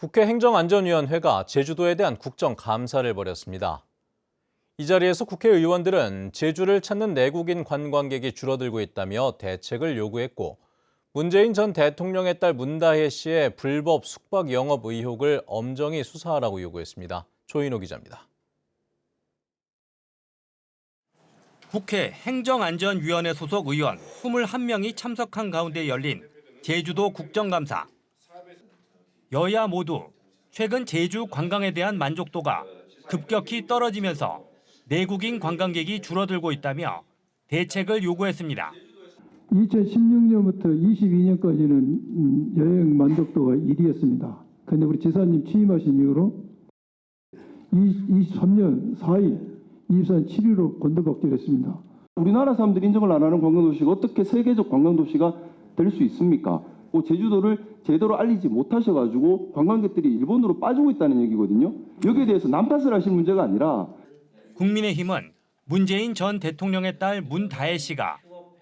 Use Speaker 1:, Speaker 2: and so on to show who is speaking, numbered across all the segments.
Speaker 1: 국회 행정안전위원회가 제주도에 대한 국정감사를 벌였습니다. 이 자리에서 국회의원들은 제주를 찾는 내국인 관광객이 줄어들고 있다며 대책을 요구했고, 문재인 전 대통령의 딸 문다혜 씨의 불법 숙박 영업 의혹을 엄정히 수사하라고 요구했습니다. 조인호 기자입니다.
Speaker 2: 국회 행정안전위원회 소속 의원 21명이 참석한 가운데 열린 제주도 국정감사. 여야 모두 최근 제주 관광에 대한 만족도가 급격히 떨어지면서 내국인 관광객이 줄어들고 있다며 대책을 요구했습니다.
Speaker 3: 2016년부터 22년까지는 여행 만족도가 1위였습니다. 그런데 우리 지사님 취임하신 이후로 23년 4위, 24년 7위로 건너뛰었습니다.
Speaker 4: 우리나라 사람들이 인정을 안 하는 관광도시가 어떻게 세계적 관광도시가 될 수 있습니까? 제주도를 제대로 알리지 못하셔가지고 관광객들이 일본으로 빠지고 있다는 얘기거든요. 여기에 대해서 남 탓을 하실 문제가 아니라
Speaker 2: 국민의힘은 문재인 전 대통령의 딸 문다혜 씨가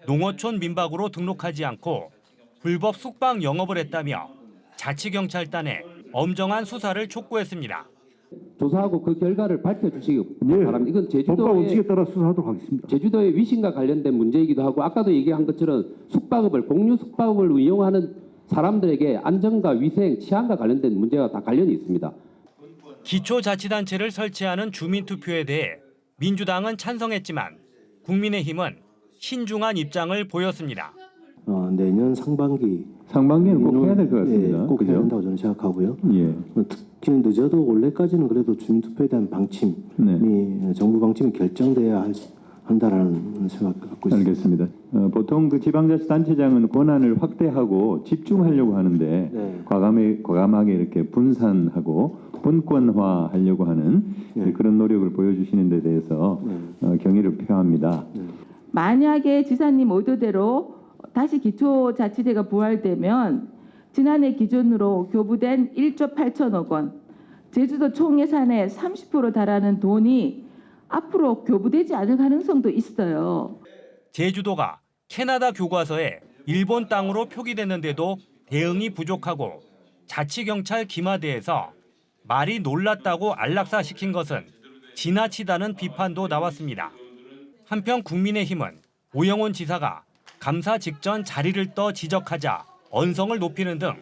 Speaker 2: 농어촌 민박으로 등록하지 않고 불법 숙박 영업을 했다며 자치경찰단에 엄정한 수사를 촉구했습니다.
Speaker 5: 조사하고 그 결과를 밝혀주시기 바랍니다. 이건
Speaker 3: 법과 원칙에 따라 수사하도록 하겠습니다.
Speaker 5: 제주도의 위신과 관련된 문제이기도 하고 아까도 얘기한 것처럼 숙박업을 공유 숙박업을 이용하는 사람들에게 안전과 위생, 치안과 관련된 문제가 다 관련이 있습니다.
Speaker 2: 기초자치단체를 설치하는 주민투표에 대해 민주당은 찬성했지만 국민의힘은 신중한 입장을 보였습니다.
Speaker 6: 내년
Speaker 3: 상반기에는 꼭 해야 될 것 같습니다.
Speaker 6: 꼭 해야 된다고 저는 생각하고요.
Speaker 3: 예.
Speaker 6: 특히 늦어도 올해까지는 그래도 주민투표에 대한 방침이 정부 방침이 결정돼야 한다라는 생각을 갖고 있습니다.
Speaker 3: 알겠습니다. 보통 그 지방자치단체장은 권한을 확대하고 집중하려고 하는데
Speaker 6: 네.
Speaker 3: 과감하게 이렇게 분산하고 분권화하려고 하는 그런 노력을 보여주시는 데 대해서 경의를 표합니다.
Speaker 7: 만약에 지사님 의도대로 다시 기초자치제가 부활되면 지난해 기준으로 교부된 1조 8천억 원, 제주도 총예산의 30% 달하는 돈이 앞으로 교부되지 않을 가능성도 있어요.
Speaker 2: 제주도가 캐나다 교과서에 일본 땅으로 표기됐는데도 대응이 부족하고 자치경찰 기마대에서 말이 놀랐다고 안락사시킨 것은 지나치다는 비판도 나왔습니다. 한편 국민의힘은 오영훈 지사가 감사 직전 자리를 떠 지적하자 언성을 높이는 등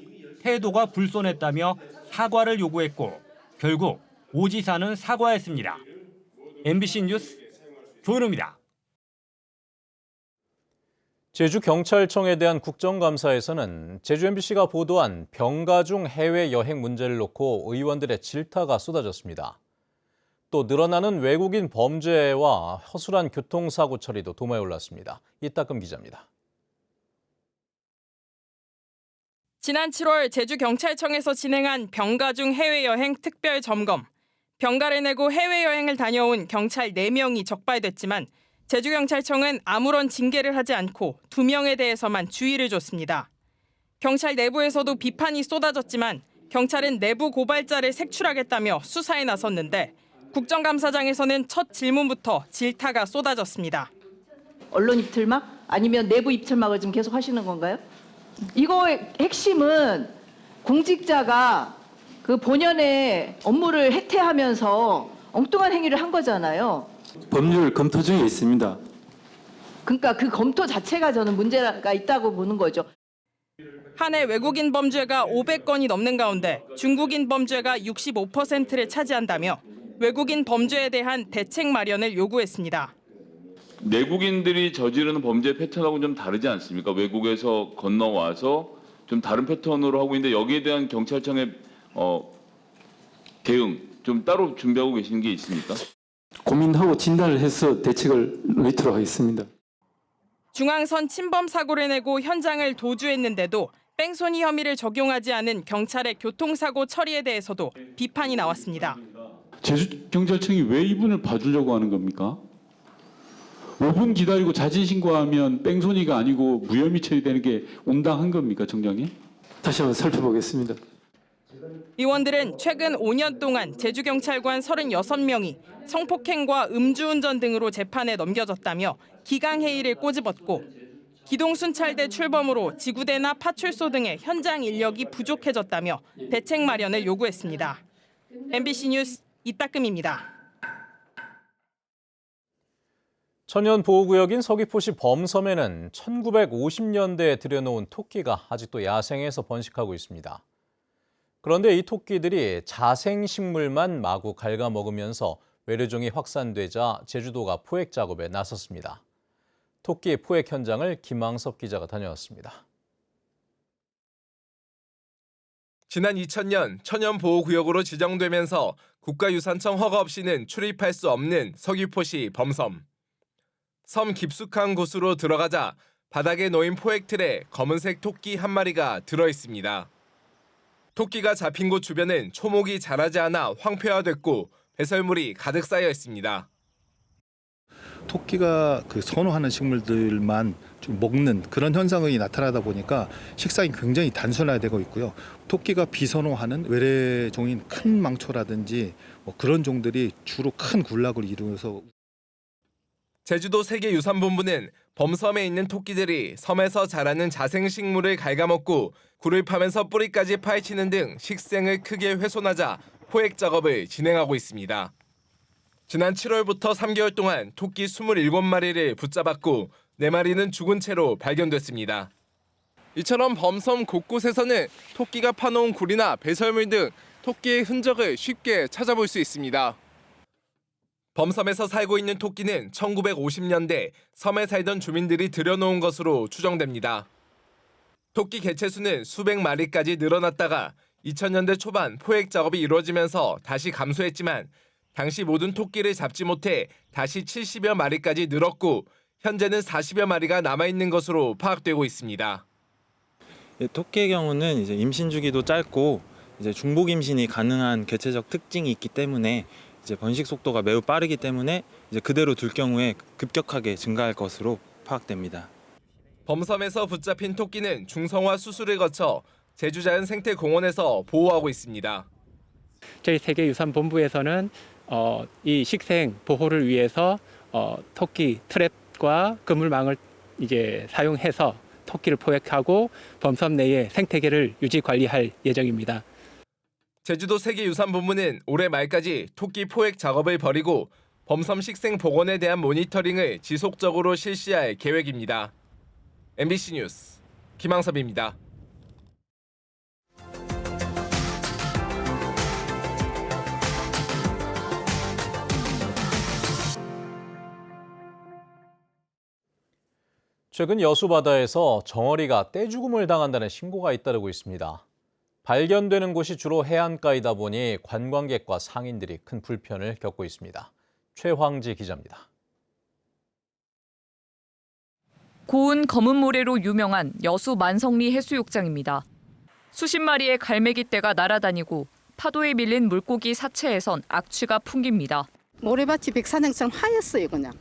Speaker 2: 태도가 불손했다며 사과를 요구했고 결국 오 지사는 사과했습니다. MBC 뉴스 조은우입니다.
Speaker 1: 제주경찰청에 대한 국정감사에서는 제주 MBC가 보도한 병가 중 해외여행 문제를 놓고 의원들의 질타가 쏟아졌습니다. 또 늘어나는 외국인 범죄와 허술한 교통사고 처리도 도마에 올랐습니다. 이따금 기자입니다.
Speaker 8: 지난 7월 제주경찰청에서 진행한 병가 중 해외여행 특별 점검. 병가를 내고 해외여행을 다녀온 경찰 4명이 적발됐지만 제주경찰청은 아무런 징계를 하지 않고 2명에 대해서만 주의를 줬습니다. 경찰 내부에서도 비판이 쏟아졌지만 경찰은 내부 고발자를 색출하겠다며 수사에 나섰는데 국정감사장에서는 첫 질문부터 질타가 쏟아졌습니다.
Speaker 9: 언론 입틀막 아니면 내부 입틀막을 지금 계속 하시는 건가요? 이거의 핵심은 공직자가 그 본연의 업무를 해태하면서 엉뚱한 행위를 한 거잖아요.
Speaker 10: 법률 검토 중에 있습니다.
Speaker 9: 그러니까 그 검토 자체가 저는 문제가 있다고 보는 거죠.
Speaker 8: 한 해 외국인 범죄가 500건이 넘는 가운데 중국인 범죄가 65%를 차지한다며 외국인 범죄에 대한 대책 마련을 요구했습니다.
Speaker 11: 내국인들이 저지르는 범죄 패턴하고는 좀 다르지 않습니까? 외국에서 건너와서 좀 다른 패턴으로 하고 있는데 여기에 대한 경찰청의 대응 좀 따로 준비하고 계시는 게 있습니까?
Speaker 10: 고민하고 진단을 해서 대책을 넣도록 하겠습니다.
Speaker 8: 중앙선 침범 사고를 내고 현장을 도주했는데도 뺑소니 혐의를 적용하지 않은 경찰의 교통사고 처리에 대해서도 비판이 나왔습니다.
Speaker 12: 제주경찰청이 왜 이분을 봐주려고 하는 겁니까? 5분 기다리고 자진신고하면 뺑소니가 아니고 무혐의 처리되는 게 온당한 겁니까, 청장님?
Speaker 10: 다시 한번 살펴보겠습니다.
Speaker 8: 의원들은 최근 5년 동안 제주경찰관 36명이 성폭행과 음주운전 등으로 재판에 넘겨졌다며 기강회의를 꼬집었고 기동순찰대 출범으로 지구대나 파출소 등의 현장 인력이 부족해졌다며 대책 마련을 요구했습니다. MBC 뉴스 이따금입니다.
Speaker 1: 천연보호구역인 서귀포시 범섬에는 1950년대에 들여놓은 토끼가 아직도 야생에서 번식하고 있습니다. 그런데 이 토끼들이 자생식물만 마구 갉아먹으면서 외래종이 확산되자 제주도가 포획 작업에 나섰습니다. 토끼 포획 현장을 김항섭 기자가 다녀왔습니다.
Speaker 13: 지난 2000년 천연보호구역으로 지정되면서 국가유산청 허가 없이는 출입할 수 없는 서귀포시 범섬. 섬 깊숙한 곳으로 들어가자 바닥에 놓인 포획틀에 검은색 토끼 한 마리가 들어있습니다. 토끼가 잡힌 곳 주변은 초목이 자라지 않아 황폐화됐고 배설물이 가득 쌓여 있습니다.
Speaker 14: 토끼가 선호하는 식물들만 좀 먹는 그런 현상이 나타나다 보니까 식상이 굉장히 단순화되고 있고요. 토끼가 비선호하는 외래종인 큰 망초라든지 그런 종들이 주로 큰 군락을 이루어서
Speaker 13: 제주도 세계유산본부는 범섬에 있는 토끼들이 섬에서 자라는 자생식물을 갉아먹고 굴을 파면서 뿌리까지 파헤치는 등 식생을 크게 훼손하자 포획 작업을 진행하고 있습니다. 지난 7월부터 3개월 동안 토끼 27마리를 붙잡았고 4마리는 죽은 채로 발견됐습니다. 이처럼 범섬 곳곳에서는 토끼가 파놓은 굴이나 배설물 등 토끼의 흔적을 쉽게 찾아볼 수 있습니다. 범섬에서 살고 있는 토끼는 1950년대 섬에 살던 주민들이 들여놓은 것으로 추정됩니다. 토끼 개체수는 수백 마리까지 늘어났다가 2000년대 초반 포획 작업이 이루어지면서 다시 감소했지만 당시 모든 토끼를 잡지 못해 다시 70여 마리까지 늘었고 현재는 40여 마리가 남아있는 것으로 파악되고 있습니다.
Speaker 15: 토끼의 경우는 이제 임신 주기도 짧고 이제 중복 임신이 가능한 개체적 특징이 있기 때문에 이제 번식 속도가 매우 빠르기 때문에 이제 그대로 둘 경우에 급격하게 증가할 것으로 파악됩니다.
Speaker 13: 범섬에서 붙잡힌 토끼는 중성화 수술을 거쳐 제주자연생태공원에서 보호하고 있습니다.
Speaker 16: 저희 세계유산본부에서는 이 식생 보호를 위해서 토끼 트랩과 그물망을 이제 사용해서 토끼를 포획하고 범섬 내의 생태계를 유지 관리할 예정입니다.
Speaker 13: 제주도 세계유산본부는 올해 말까지 토끼 포획 작업을 벌이고 범섬 식생 복원에 대한 모니터링을 지속적으로 실시할 계획입니다. MBC 뉴스 김항섭입니다.
Speaker 1: 최근 여수 바다에서 정어리가 떼죽음을 당한다는 신고가 잇따르고 있습니다. 발견되는 곳이 주로 해안가이다 보니 관광객과 상인들이 큰 불편을 겪고 있습니다. 최황지 기자입니다.
Speaker 17: 고운 검은 모래로 유명한 여수 만성리 해수욕장입니다. 수십 마리의 갈매기떼가 날아다니고 파도에 밀린 물고기 사체에선 악취가 풍깁니다.
Speaker 18: 모래밭이 백사장처럼 하였어요. 그냥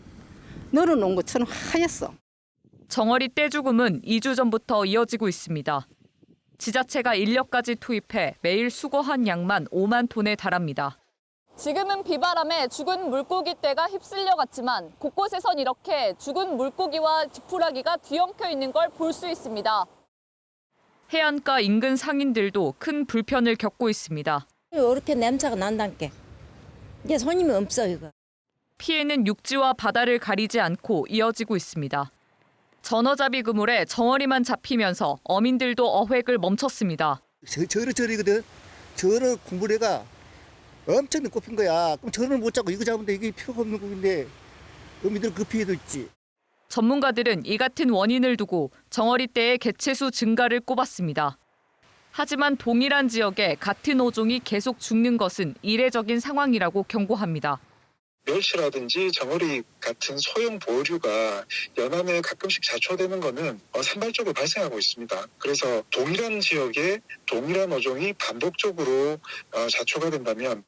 Speaker 18: 널어놓은 것처럼 하였어.
Speaker 17: 정어리 떼죽음은 2주 전부터 이어지고 있습니다. 지자체가 인력까지 투입해 매일 수거한 양만 5만 톤에 달합니다.
Speaker 19: 지금은 비바람에 죽은 물고기떼가 휩쓸려갔지만 곳곳에선 이렇게 죽은 물고기와 지푸라기가 뒤엉켜 있는 걸 볼 수 있습니다.
Speaker 17: 해안가 인근 상인들도 큰 불편을 겪고 있습니다.
Speaker 20: 이렇게 냄새가 난다니까. 이제 손님이 없어 이거.
Speaker 17: 피해는 육지와 바다를 가리지 않고 이어지고 있습니다. 전어잡이 그물에 정어리만 잡히면서 어민들도 어획을 멈췄습니다.
Speaker 21: 저러거든. 저러 국물에가 엄청 꼽힌 거야. 그럼 저를 못 잡고 이거 잡으면 이게 필요가 없는 거인데 어민들 그 피해도 있지.
Speaker 17: 전문가들은 이 같은 원인을 두고 정어리떼의 개체수 증가를 꼽았습니다. 하지만 동일한 지역에 같은 어종이 계속 죽는 것은 이례적인 상황이라고 경고합니다.
Speaker 22: 멸치라든지 정어리 같은 소형 보류가 연안에 가끔씩 자초되는 것은 산발적으로 발생하고 있습니다. 그래서 동일한 지역에 동일한 어종이 반복적으로 자초가 된다면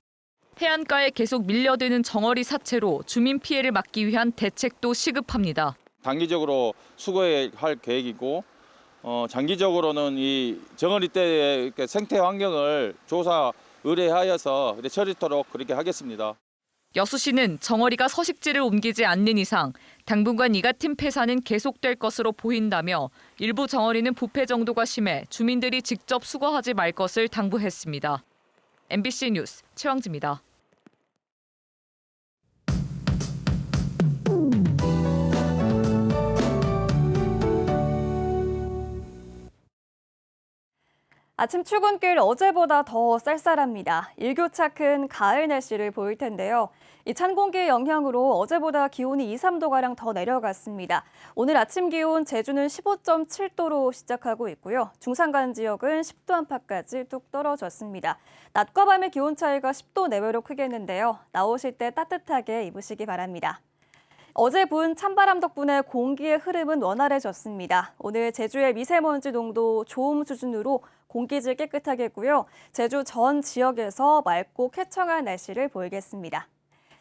Speaker 17: 해안가에 계속 밀려드는 정어리 사체로 주민 피해를 막기 위한 대책도 시급합니다.
Speaker 23: 단기적으로 수거할 계획이고 장기적으로는 이 정어리떼의 생태 환경을 조사 의뢰하여서 처리토록 그렇게 하겠습니다.
Speaker 17: 여수시는 정어리가 서식지를 옮기지 않는 이상 당분간 이 같은 폐사는 계속될 것으로 보인다며 일부 정어리는 부패 정도가 심해 주민들이 직접 수거하지 말 것을 당부했습니다. MBC 뉴스 최왕지입니다.
Speaker 4: 아침 출근길 어제보다 더 쌀쌀합니다. 일교차 큰 가을 날씨를 보일 텐데요. 이 찬 공기의 영향으로 어제보다 기온이 2, 3도가량 더 내려갔습니다. 오늘 아침 기온 제주는 15.7도로 시작하고 있고요. 중산간 지역은 10도 안팎까지 뚝 떨어졌습니다. 낮과 밤의 기온 차이가 10도 내외로 크겠는데요. 나오실 때 따뜻하게 입으시기 바랍니다. 어제 부은 찬바람 덕분에 공기의 흐름은 원활해졌습니다. 오늘 제주의 미세먼지 농도 좋음 수준으로 공기질 깨끗하겠고요. 제주 전 지역에서 맑고 쾌청한 날씨를 보이겠습니다.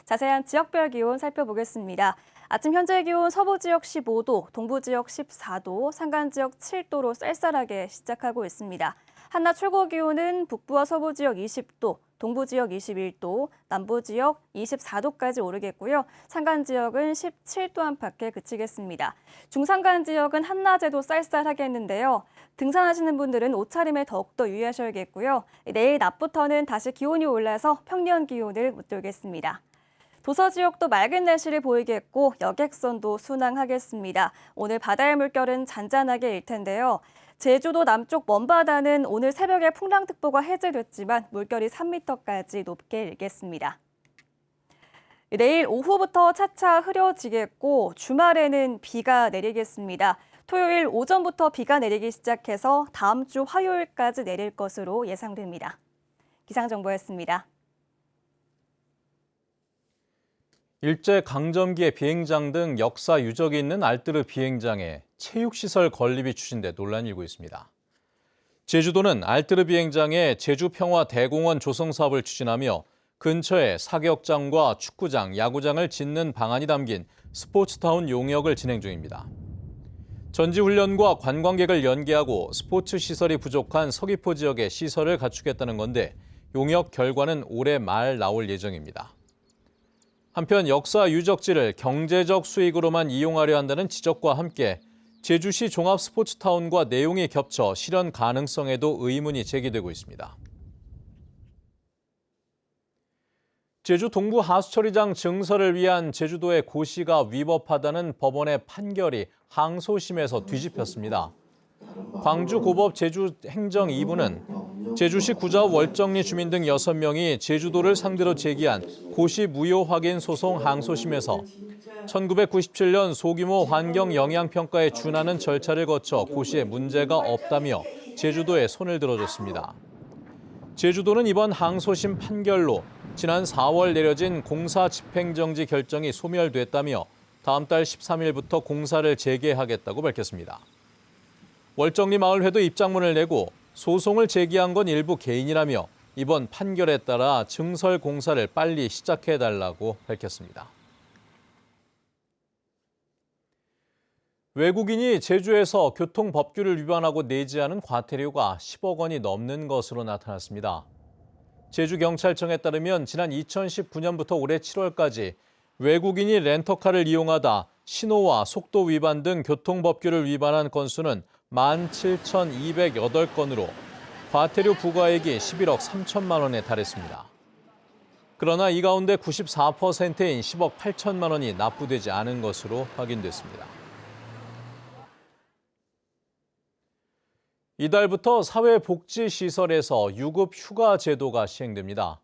Speaker 4: 자세한 지역별 기온 살펴보겠습니다. 아침 현재 기온 서부 지역 15도, 동부 지역 14도, 산간 지역 7도로 쌀쌀하게 시작하고 있습니다. 한낮 최고 기온은 북부와 서부 지역 20도, 동부 지역 21도, 남부 지역 24도까지 오르겠고요. 산간 지역은 17도 안팎에 그치겠습니다. 중산간 지역은 한낮에도 쌀쌀하겠는데요. 등산하시는 분들은 옷차림에 더욱더 유의하셔야겠고요. 내일 낮부터는 다시 기온이 올라서 평년 기온을 웃돌겠습니다. 도서 지역도 맑은 날씨를 보이겠고 여객선도 순항하겠습니다. 오늘 바다의 물결은 잔잔하게 일 텐데요. 제주도 남쪽 먼바다는 오늘 새벽에 풍랑특보가 해제됐지만 물결이 3m까지 높게 일겠습니다. 내일 오후부터 차차 흐려지겠고 주말에는 비가 내리겠습니다. 토요일 오전부터 비가 내리기 시작해서 다음 주 화요일까지 내릴 것으로 예상됩니다. 기상정보였습니다.
Speaker 1: 일제강점기의 비행장 등 역사 유적이 있는 알뜨르 비행장에 체육시설 건립이 추진돼 논란이 일고 있습니다. 제주도는 알뜨르 비행장에 제주평화대공원 조성 사업을 추진하며 근처에 사격장과 축구장, 야구장을 짓는 방안이 담긴 스포츠타운 용역을 진행 중입니다. 전지훈련과 관광객을 연계하고 스포츠 시설이 부족한 서귀포 지역에 시설을 갖추겠다는 건데 용역 결과는 올해 말 나올 예정입니다. 한편 역사 유적지를 경제적 수익으로만 이용하려 한다는 지적과 함께 제주시 종합스포츠타운과 내용이 겹쳐 실현 가능성에도 의문이 제기되고 있습니다. 제주 동부 하수처리장 증설을 위한 제주도의 고시가 위법하다는 법원의 판결이 항소심에서 뒤집혔습니다. 광주고법 제주행정 2부는 제주시 구자읍 월정리 주민 등 6명이 제주도를 상대로 제기한 고시 무효 확인 소송 항소심에서 1997년 소규모 환경 영향평가에 준하는 절차를 거쳐 고시에 문제가 없다며 제주도에 손을 들어줬습니다. 제주도는 이번 항소심 판결로 지난 4월 내려진 공사 집행정지 결정이 소멸됐다며 다음 달 13일부터 공사를 재개하겠다고 밝혔습니다. 월정리 마을회도 입장문을 내고 소송을 제기한 건 일부 개인이라며 이번 판결에 따라 증설 공사를 빨리 시작해달라고 밝혔습니다. 외국인이 제주에서 교통법규를 위반하고 내지 않은 과태료가 10억 원이 넘는 것으로 나타났습니다. 제주경찰청에 따르면 지난 2019년부터 올해 7월까지 외국인이 렌터카를 이용하다 신호와 속도 위반 등 교통법규를 위반한 건수는 17,208건으로 과태료 부과액이 11억 3천만 원에 달했습니다. 그러나 이 가운데 94%인 10억 8천만 원이 납부되지 않은 것으로 확인됐습니다. 이달부터 사회복지시설에서 유급 휴가 제도가 시행됩니다.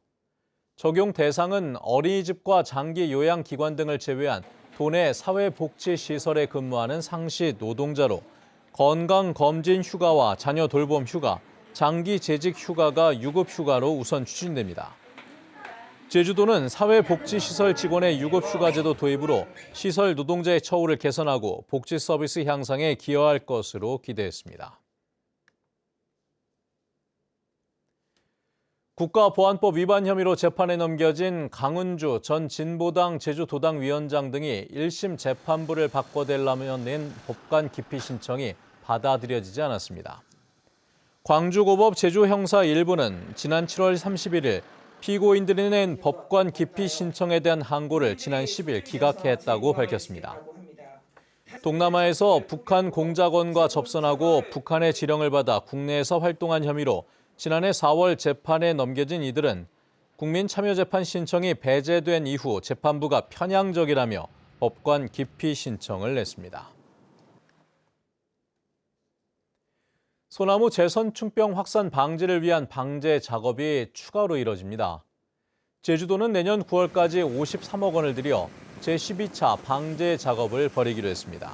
Speaker 1: 적용 대상은 어린이집과 장기 요양기관 등을 제외한 도내 사회복지시설에 근무하는 상시 노동자로 건강검진 휴가와 자녀 돌봄 휴가, 장기 재직 휴가가 유급 휴가로 우선 추진됩니다. 제주도는 사회복지시설 직원의 유급 휴가 제도 도입으로 시설 노동자의 처우를 개선하고 복지 서비스 향상에 기여할 것으로 기대했습니다. 국가보안법 위반 혐의로 재판에 넘겨진 강은주 전 진보당 제주도당 위원장 등이 1심 재판부를 바꿔달라며 낸 법관 기피 신청이 받아들여지지 않았습니다. 광주고법 제주형사 1부는 지난 7월 31일 피고인들이 낸 법관 기피 신청에 대한 항고를 지난 10일 기각했다고 밝혔습니다. 동남아에서 북한 공작원과 접선하고 북한의 지령을 받아 국내에서 활동한 혐의로 지난해 4월 재판에 넘겨진 이들은 국민참여재판 신청이 배제된 이후 재판부가 편향적이라며 법관 기피 신청을 냈습니다. 소나무 제선충병 확산 방지를 위한 방제 작업이 추가로 이뤄집니다. 제주도는 내년 9월까지 53억 원을 들여 제12차 방제 작업을 벌이기로 했습니다.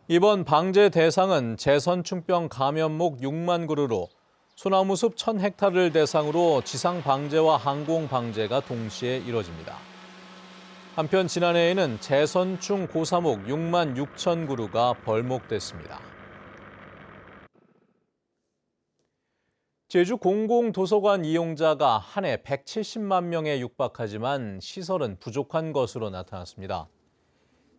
Speaker 1: 이번 방제 대상은 제선충병 감염목 6만 그루로 소나무숲 1,000헥타르를 대상으로 지상 방제와 항공 방제가 동시에 이뤄집니다. 한편 지난해에는 제선충 고사목 6만 6천 그루가 벌목됐습니다. 제주 공공도서관 이용자가 한 해 170만 명에 육박하지만 시설은 부족한 것으로 나타났습니다.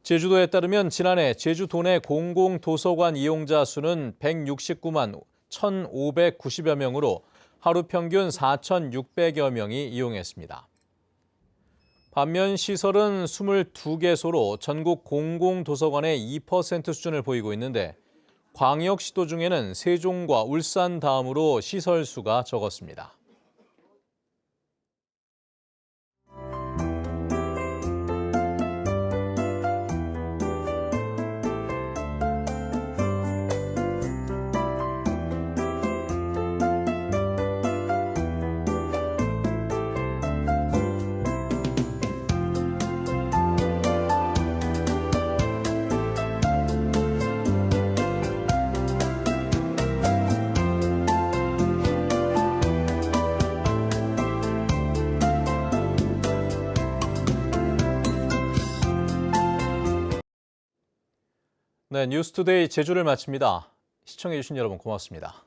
Speaker 1: 제주도에 따르면 지난해 제주 도내 공공도서관 이용자 수는 169만 1,590여 명으로 하루 평균 4,600여 명이 이용했습니다. 반면 시설은 22개소로 전국 공공도서관의 2% 수준을 보이고 있는데 광역시도 중에는 세종과 울산 다음으로 시설 수가 적었습니다. 네, 뉴스투데이 제주를 마칩니다. 시청해주신 여러분 고맙습니다.